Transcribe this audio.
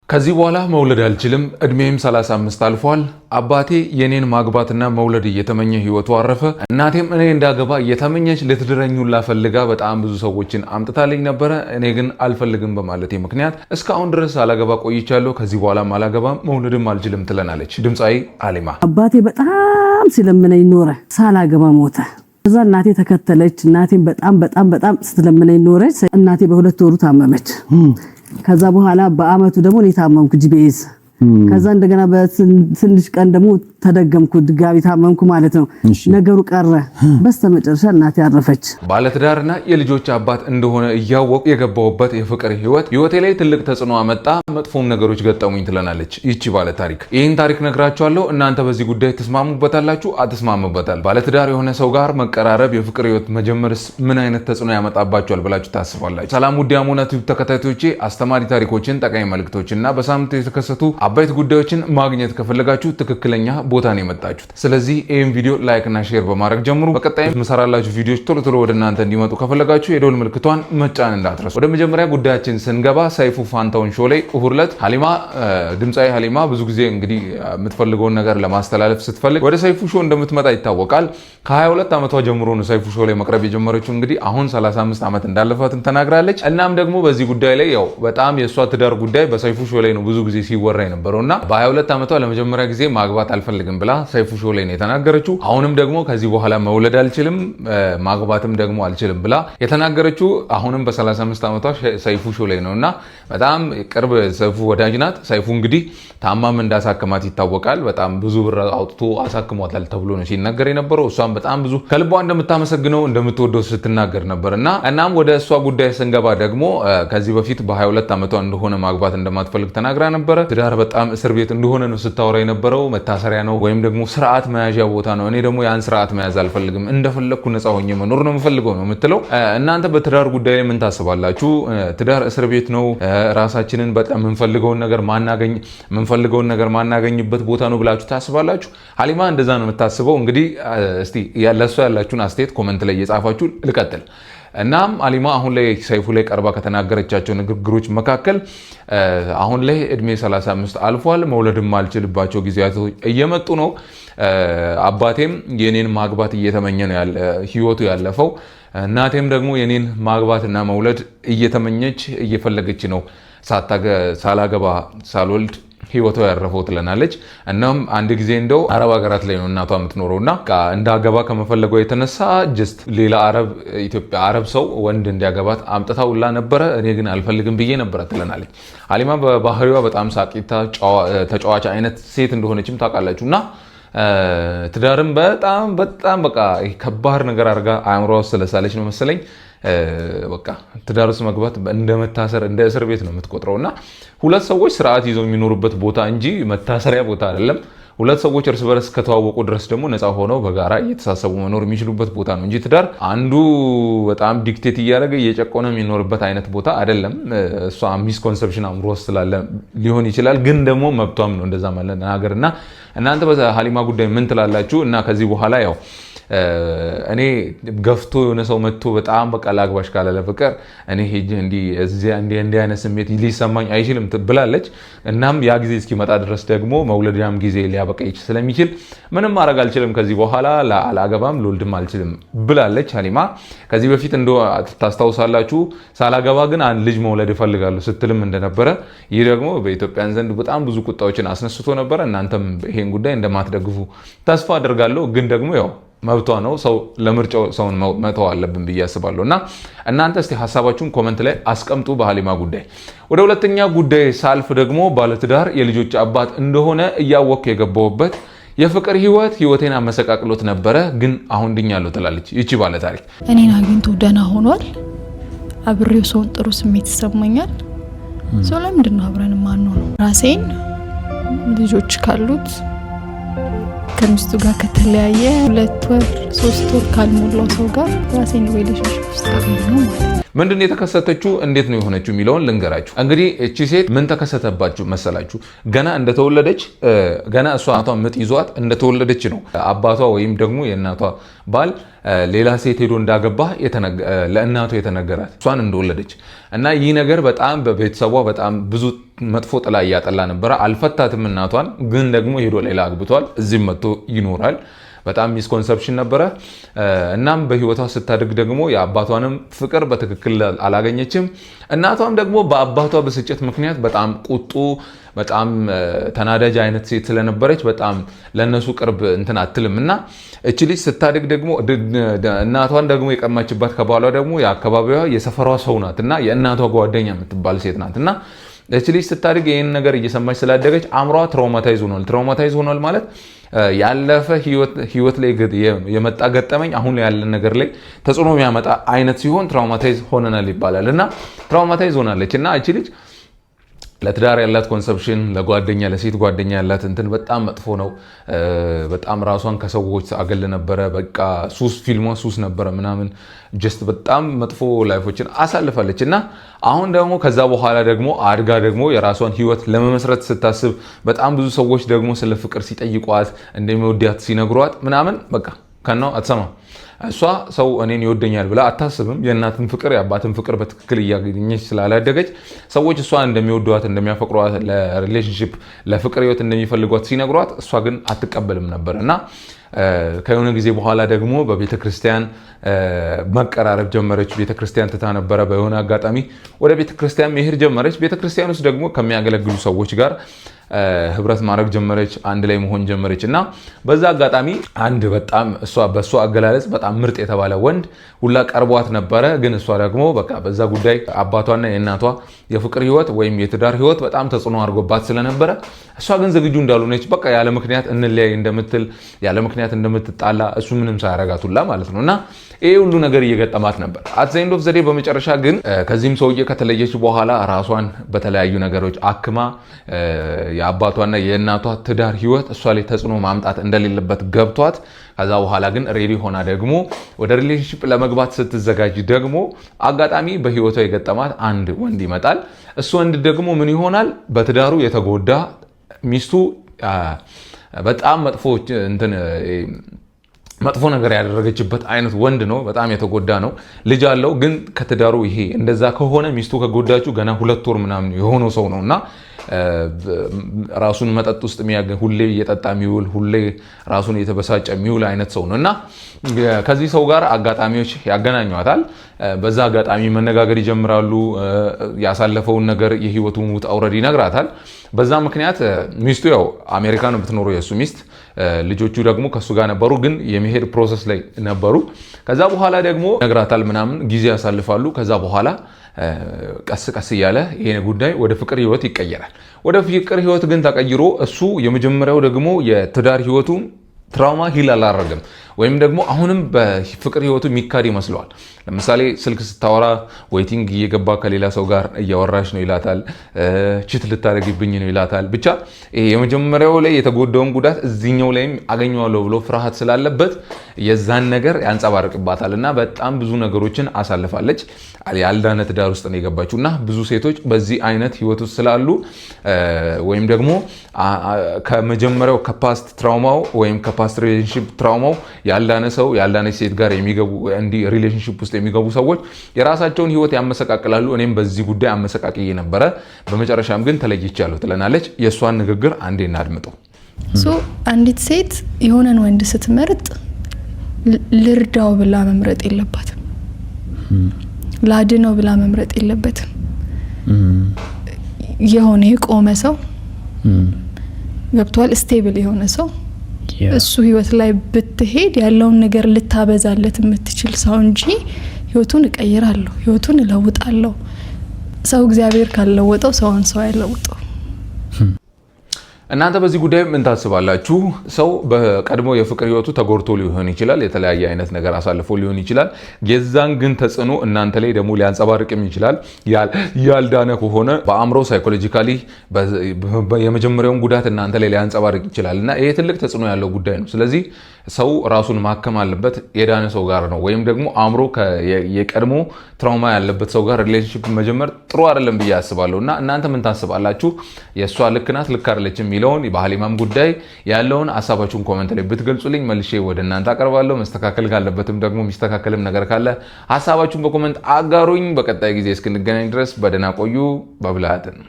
ከዚህ በኋላ መውለድ አልችልም እድሜም 35 አልፏል አባቴ የኔን ማግባትና መውለድ እየተመኘ ህይወቱ አረፈ እናቴም እኔ እንዳገባ እየተመኘች ልትድረኙላ ፈልጋ በጣም ብዙ ሰዎችን አምጥታለኝ ነበር እኔ ግን አልፈልግም በማለቴ ምክንያት እስካሁን ድረስ አላገባ ቆይቻለሁ ከዚህ በኋላ ማላገባም መውለድም አልችልም ትለናለች ድምጻዊ አሊማ አባቴ በጣም ሲለምነኝ ኖረ ሳላገባ ሞተ እዛ እናቴ ተከተለች እናቴም በጣም ስትለምነኝ ኖረች እናቴ በሁለት ወሩ ታመመች ከዛ በኋላ በአመቱ ደግሞ ታመምኩ ጂቢኤስ ከዛ እንደገና በትንሽ ቀን ደግሞ ተደገምኩ ድጋሚ ታመምኩ ማለት ነው ነገሩ ቀረ በስተመጨረሻ እናቴ አረፈች ባለትዳርና የልጆች አባት እንደሆነ እያወቁ የገባውበት የፍቅር ህይወቴ ላይ ትልቅ ተጽዕኖ አመጣ መጥፎም ነገሮች ገጠሙኝ ትለናለች ይቺ ባለ ታሪክ ይሄን ታሪክ ነግራችኋለሁ እናንተ በዚህ ጉዳይ ተስማሙበታላችሁ አትስማሙበታል ባለትዳር የሆነ ሰው ጋር መቀራረብ የፍቅር ህይወት መጀመርስ ምን አይነት ተጽዕኖ ያመጣባችኋል ብላችሁ ታስባላችሁ ሰላም ውድ ያሞና ቲዩብ ተከታታዮቼ አስተማሪ ታሪኮችን ጠቃሚ መልእክቶችና በሳምንቱ የተከሰቱ አባይት ጉዳዮችን ማግኘት ከፈለጋችሁ ትክክለኛ ቦታ ነው የመጣችሁት ስለዚህ ይሄን ቪዲዮ ላይክ እና ሼር በማድረግ ጀምሩ በቀጣይ መሰራላችሁ ቪዲዮዎች ቶሎ ወደ እናንተ እንዲመጡ ከፈለጋችሁ የደወል ምልክቷን መጫን እንዳትረሱ ወደ መጀመሪያ ጉዳያችን ስንገባ ሰይፉ ፋንታውን ሾው ላይ እሁርለት ሀሊማ ድምጻዊ ሀሊማ ብዙ ጊዜ እንግዲህ የምትፈልገውን ነገር ለማስተላለፍ ስትፈልግ ወደ ሰይፉ ሾው እንደምትመጣ ይታወቃል ከ22 ዓመቷ ጀምሮ ነው ሰይፉ ሾው ላይ መቅረብ የጀመረችው እንግዲህ አሁን 35 ዓመት እንዳለፋትን ተናግራለች እናም ደግሞ በዚህ ጉዳይ ላይ ያው በጣም የሷ ትዳር ጉዳይ በሰይፉ ሾው ላይ ነው ብዙ ጊዜ ሲወራ ነበርና በ22 ዓመቷ ለመጀመሪያ ጊዜ ማግባት አልፈልግም ብላ ሰይፉ ሾው ላይ ነው የተናገረችው አሁንም ደግሞ ከዚህ በኋላ መውለድ አልችልም ማግባትም ደግሞ አልችልም ብላ የተናገረችው አሁንም በ35 ዓመቷ ሰይፉ ሾው ላይ ነውና በጣም ቅርብ ሰይፉ ወዳጅ ናት ሰይፉ እንግዲህ ታማም እንዳሳከማት ይታወቃል በጣም ብዙ ብር አውጥቶ አሳክሟታል ተብሎ ነው ሲናገር የነበረው እሷም በጣም ብዙ ከልቧ እንደምታመሰግነው እንደምትወደው ስትናገር ነበርና እናም ወደ እሷ ጉዳይ ስንገባ ደግሞ ከዚህ በፊት በ22 ዓመቷ እንደሆነ ማግባት እንደማትፈልግ ተናግራ ነበር ትዳር በጣም እስር ቤት እንደሆነ ነው ስታወራ የነበረው መታሰሪያ ነው ወይም ደግሞ ስርዓት መያዣ ቦታ ነው እኔ ደግሞ ያን ስርዓት መያዝ አልፈልግም እንደፈለኩ ነፃ ሆኜ መኖር ነው የምፈልገው ነው የምትለው እናንተ በትዳር ጉዳይ ላይ ምን ታስባላችሁ ትዳር እስር ቤት ነው ራሳችንን በጣም የምንፈልገውን ነገር ማናገኝበት ቦታ ነው ብላችሁ ታስባላችሁ ሀሊማ እንደዛ ነው የምታስበው እንግዲህ እስቲ ያለሷ ያላችሁን አስተያየት ኮሜንት ላይ እየጻፋችሁ ልቀጥል እናም አሊማ አሁን ላይ ሰይፉ ላይ ቀርባ ከተናገረቻቸው ንግግሮች መካከል አሁን ላይ እድሜ 35 አልፏል መውለድም አልችልባቸው ጊዜያቶች እየመጡ ነው አባቴም የኔን ማግባት እየተመኘ ነው ህይወቱ ያለፈው እናቴም ደግሞ የኔን ማግባትና መውለድ እየተመኘች እየፈለገች ነው ሳላገባ ሳልወልድ ህይወቷ ያረፈው ትለናለች እናም አንድ ጊዜ እንደው አረብ ሀገራት ላይ ነው እናቷ የምትኖረውና እንዳገባ ከመፈለጓ የተነሳ ጀስት ሌላ ኢትዮጵያ አረብ ሰው ወንድ እንዲያገባት አምጥታውላ ነበረ እኔ ግን አልፈልግም ብዬ ነበር ትለናለች ሀሊማ በባህሪዋ በጣም ሳቂታ ተጫዋች አይነት ሴት እንደሆነችም ታውቃላችሁና ትዳርም በጣም በቃ ከባድ ነገር አድርጋ አእምሮዋ ስለሳለች ነው መሰለኝ በቃ ትዳር ውስጥ መግባት እንደመታሰር እንደ እስር ቤት ነው የምትቆጥረውና ሁለት ሰዎች ስርዓት ይዘው የሚኖሩበት ቦታ እንጂ መታሰሪያ ቦታ አይደለም ሁለት ሰዎች እርስ በርስ ከተዋወቁ ድረስ ደግሞ ነፃ ሆነው በጋራ እየተሳሰቡ መኖር የሚችሉበት ቦታ ነው እንጂ ትዳር አንዱ በጣም ዲክቴት እያደረገ እየጨቆነ የሚኖርበት አይነት ቦታ አይደለም እሷ ሚስኮንሰፕሽን አምሮ ስላለ ሊሆን ይችላል ግን ደግሞ መብቷም ነው እንደዛ ማለት ነገርና እናንተ በሀሊማ ጉዳይ ምን ትላላችሁ እና ከዚህ በኋላ ያው እኔ ገፍቶ የሆነ ሰው መጥቶ በጣም በቃ ላግባሽ ካለ ለፍቅር እኔ ሄጄ እንዲህ አይነት ስሜት ሊሰማኝ አይችልም ብላለች እናም ያ ጊዜ እስኪመጣ ድረስ ደግሞ መውለድያም ጊዜ ሊያበቃ ይችላል ስለሚችል ምንም ማድረግ አልችልም ከዚህ በኋላ አላገባም ልወልድም አልችልም ብላለች ሀሊማ ከዚህ በፊት ታስታውሳላችሁ ሳላገባ ግን አንድ ልጅ መውለድ እፈልጋለሁ ስትልም እንደነበረ ይህ ደግሞ በኢትዮጵያን ዘንድ በጣም ብዙ ቁጣዎችን አስነስቶ ነበር እናንተም ይሄን ጉዳይ እንደማትደግፉ ተስፋ አደርጋለሁ ግን ደግሞ ያው መብቷ ነው ሰው ለምርጫው ሰውን መተው አለብን ብዬ አስባለሁና እናንተ እስቲ ሐሳባችሁን ኮሜንት ላይ አስቀምጡ በሀሊማ ጉዳይ ወደ ሁለተኛ ጉዳይ ሳልፍ ደግሞ ባለትዳር የልጆች አባት እንደሆነ እያወቅኩ የገባውበት የፍቅር ህይወቴን አመሰቃቅሎት ነበረ ግን አሁን ድኛለሁ ትላለች ይቺ ባለ ታሪክ እኔን አግኝቶ ደህና ሆኗል አብሬው ሰውን ጥሩ ስሜት ይሰማኛል ሰው ለምንድነው አብረን ማንሆነው ራሴን ልጆች ካሉት ከሚስቱ ጋር ከተለያየ 2 ወር 3 ወር ካልሞላው ሰው ጋር ራሴን ሪሌሽንሺፕ ውስጥ አገኘሁ ማለት ምንድነው የተከሰተችው እንዴት ነው የሆነችው የሚለውን ልንገራችሁ። እንግዲህ እቺ ሴት ምን ተከሰተባችሁ መሰላችሁ? ገና እንደተወለደች ገና እሷ እናቷ ምጥ ይዟት እንደተወለደች ነው አባቷ ወይም ደግሞ የእናቷ ባል ሌላ ሴት ሄዶ እንዳገባ ለእናቷ የተነገራት እሷን እንደወለደች እና ይህ ነገር በጣም በቤተሰቧ በጣም ብዙ መጥፎ ጥላ እያጠላ ነበረ። አልፈታትም እናቷን፣ ግን ደግሞ ሄዶ ሌላ አግብቷል፣ እዚህም መጥቶ ይኖራል። በጣም ሚስኮንሰፕሽን ነበረ። እናም በህይወቷ ስታድግ ደግሞ የአባቷንም ፍቅር በትክክል አላገኘችም። እናቷም ደግሞ በአባቷ ብስጭት ምክንያት በጣም ቁጡ፣ በጣም ተናዳጅ አይነት ሴት ስለነበረች በጣም ለነሱ ቅርብ እንትን አትልም እና እቺ ልጅ ስታድግ ደግሞ እናቷን ደግሞ የቀማችባት ከባሏ ደግሞ የአካባቢዋ የሰፈሯ ሰው ናት እና የእናቷ ጓደኛ የምትባል ሴት ናት እና እቺ ልጅ ስታድግ ይህን ነገር እየሰማች ስላደገች አእምሯ ትራውማታይዝ ሆኗል። ትራውማታይዝ ሆኗል ማለት ያለፈ ህይወት ላይ የመጣ ገጠመኝ አሁን ላይ ያለ ነገር ላይ ተጽዕኖ የሚያመጣ አይነት ሲሆን ትራውማታይዝ ሆነናል ይባላል እና ትራውማታይዝ ሆናለች እና እቺ ልጅ ለትዳር ያላት ኮንሰፕሽን ለጓደኛ ለሴት ጓደኛ ያላት እንትን በጣም መጥፎ ነው። በጣም ራሷን ከሰዎች አገል ነበረ። በቃ ሱስ ፊልሟ ሱስ ነበረ ምናምን ጀስት በጣም መጥፎ ላይፎችን አሳልፋለች እና አሁን ደግሞ ከዛ በኋላ ደግሞ አድጋ ደግሞ የራሷን ህይወት ለመመስረት ስታስብ በጣም ብዙ ሰዎች ደግሞ ስለ ፍቅር ሲጠይቋት እንደሚወዳት ሲነግሯት ምናምን በቃ ከናው አትሰማም። እሷ ሰው እኔን ይወደኛል ብላ አታስብም። የእናትን ፍቅር የአባትን ፍቅር በትክክል እያገኘች ስላላደገች ሰዎች እሷ እንደሚወዷት እንደሚያፈቅሯት ለሪሌሽንሺፕ ለፍቅር ህይወት እንደሚፈልጓት ሲነግሯት እሷ ግን አትቀበልም ነበር እና ከሆነ ጊዜ በኋላ ደግሞ በቤተክርስቲያን መቀራረብ ጀመረች። ቤተክርስቲያን ትታ ነበረ። በሆነ አጋጣሚ ወደ ቤተክርስቲያን መሄድ ጀመረች። ቤተክርስቲያን ውስጥ ደግሞ ከሚያገለግሉ ሰዎች ጋር ህብረት ማድረግ ጀመረች። አንድ ላይ መሆን ጀመረች እና በዛ አጋጣሚ አንድ በጣም በእሷ አገላለጽ በጣም ምርጥ የተባለ ወንድ ሁላ ቀርቧት ነበረ። ግን እሷ ደግሞ በቃ በዛ ጉዳይ አባቷና የእናቷ የፍቅር ህይወት ወይም የትዳር ህይወት በጣም ተጽዕኖ አድርጎባት ስለነበረ እሷ ግን ዝግጁ እንዳልሆነች በቃ ያለ ምክንያት እንለያይ እንደምትል ያለ ምክንያት እንደምትጣላ እሱ ምንም ሳያረጋት ሁላ ማለት ነው እና ይሄ ሁሉ ነገር እየገጠማት ነበር። አት ዘ ኤንድ ኦፍ ዘ ዴይ በመጨረሻ ግን ከዚህም ሰውዬ ከተለየች በኋላ ራሷን በተለያዩ ነገሮች አክማ የአባቷና የእናቷ ትዳር ህይወት እሷ ላይ ተጽዕኖ ማምጣት እንደሌለበት ገብቷት ከዛ በኋላ ግን ሬዲ ሆና ደግሞ ወደ ሪሌሽንሺፕ ለመግባት ስትዘጋጅ ደግሞ አጋጣሚ በህይወቷ የገጠማት አንድ ወንድ ይመጣል። እሱ ወንድ ደግሞ ምን ይሆናል? በትዳሩ የተጎዳ ሚስቱ በጣም መጥፎ ነገር ያደረገችበት አይነት ወንድ ነው። በጣም የተጎዳ ነው። ልጅ አለው። ግን ከትዳሩ ይሄ እንደዛ ከሆነ ሚስቱ ከጎዳችሁ ገና 2 ወር ምናምን የሆነው ሰው ነውና ራሱን መጠጥ ውስጥ ሁሌ እየጠጣ የሚውል ሁሌ ራሱን እየተበሳጨ የሚውል አይነት ሰው ነው እና ከዚህ ሰው ጋር አጋጣሚዎች ያገናኟታል። በዛ አጋጣሚ መነጋገር ይጀምራሉ። ያሳለፈውን ነገር የህይወቱን ውጣ ውረድ ይነግራታል። በዛ ምክንያት ሚስቱ ያው አሜሪካ ነው የምትኖረው የእሱ ሚስት። ልጆቹ ደግሞ ከሱ ጋር ነበሩ፣ ግን የመሄድ ፕሮሰስ ላይ ነበሩ። ከዛ በኋላ ደግሞ ነግራታል ምናምን ጊዜ ያሳልፋሉ። ከዛ በኋላ ቀስ ቀስ እያለ ይሄ ጉዳይ ወደ ፍቅር ህይወት ይቀየራል። ወደ ፍቅር ህይወት ግን ተቀይሮ እሱ የመጀመሪያው ደግሞ የትዳር ህይወቱ ትራውማ ሂል አላረገም ወይም ደግሞ አሁንም በፍቅር ህይወቱ የሚካድ ይመስለዋል። ለምሳሌ ስልክ ስታወራ ዌይቲንግ እየገባ ከሌላ ሰው ጋር እያወራሽ ነው ይላታል። ቺት ልታደርግብኝ ነው ይላታል። ብቻ ይሄ የመጀመሪያው ላይ የተጎዳውን ጉዳት እዚህኛው ላይም አገኘዋለሁ ብሎ ፍርሃት ስላለበት የዛን ነገር ያንጸባርቅባታል እና በጣም ብዙ ነገሮችን አሳልፋለች። ያልዳነ ትዳር ውስጥ ነው የገባችው እና ብዙ ሴቶች በዚህ አይነት ህይወት ውስጥ ስላሉ ወይም ደግሞ ከመጀመሪያው ከፓስት ትራውማው ወይም ከፓስት ሪሌሽንሺፕ ትራውማው ያልዳነ ሰው ያልዳነች ሴት ጋር የሚገቡ እንዲህ ሪሌሽንሺፕ ውስጥ የሚገቡ ሰዎች የራሳቸውን ህይወት ያመሰቃቅላሉ። እኔም በዚህ ጉዳይ አመሰቃቅዬ ነበረ፣ በመጨረሻም ግን ተለይቻለሁ ትለናለች። የእሷን ንግግር አንዴ እናድምጠው። አንዲት ሴት የሆነን ወንድ ስትመርጥ ልርዳው ብላ መምረጥ የለባትም። ላድነው ብላ መምረጥ የለበትም። የሆነ የቆመ ሰው ገብቷል፣ ስቴብል የሆነ ሰው እሱ ህይወት ላይ ብትሄድ ያለውን ነገር ልታበዛለት የምትችል ሰው እንጂ ህይወቱን እቀይራለሁ ህይወቱን እለውጣለሁ። ሰው እግዚአብሔር ካልለወጠው ሰውን ሰው አይለውጠው። እናንተ በዚህ ጉዳይ ምን ታስባላችሁ? ሰው በቀድሞ የፍቅር ህይወቱ ተጎድቶ ሊሆን ይችላል፣ የተለያየ አይነት ነገር አሳልፎ ሊሆን ይችላል። የዛን ግን ተጽዕኖ እናንተ ላይ ደግሞ ሊያንጸባርቅም ይችላል። ያልዳነ ከሆነ በአእምሮ ሳይኮሎጂካሊ የመጀመሪያውን ጉዳት እናንተ ላይ ሊያንጸባርቅ ይችላል እና ይሄ ትልቅ ተጽዕኖ ያለው ጉዳይ ነው። ስለዚህ ሰው ራሱን ማከም አለበት የዳነ ሰው ጋር ነው ወይም ደግሞ አእምሮ የቀድሞ ትራውማ ያለበት ሰው ጋር ሪሌሽንሺፕ መጀመር ጥሩ አይደለም ብዬ አስባለሁና እናንተ ምን ታስባላችሁ? የሷ ልክ ናት ልክ አይደለች የሚለውን በሀሊማም ጉዳይ ያለውን ሐሳባችሁን ኮሜንት ላይ ብትገልጹልኝ መልሼ ወደ እናንተ አቀርባለሁ። መስተካከል ካለበትም ደግሞ የሚስተካከልም ነገር ካለ ሐሳባችሁን በኮሜንት አጋሩኝ። በቀጣይ ጊዜ እስክንገናኝ ድረስ በደህና ቆዩ። በብልሃትን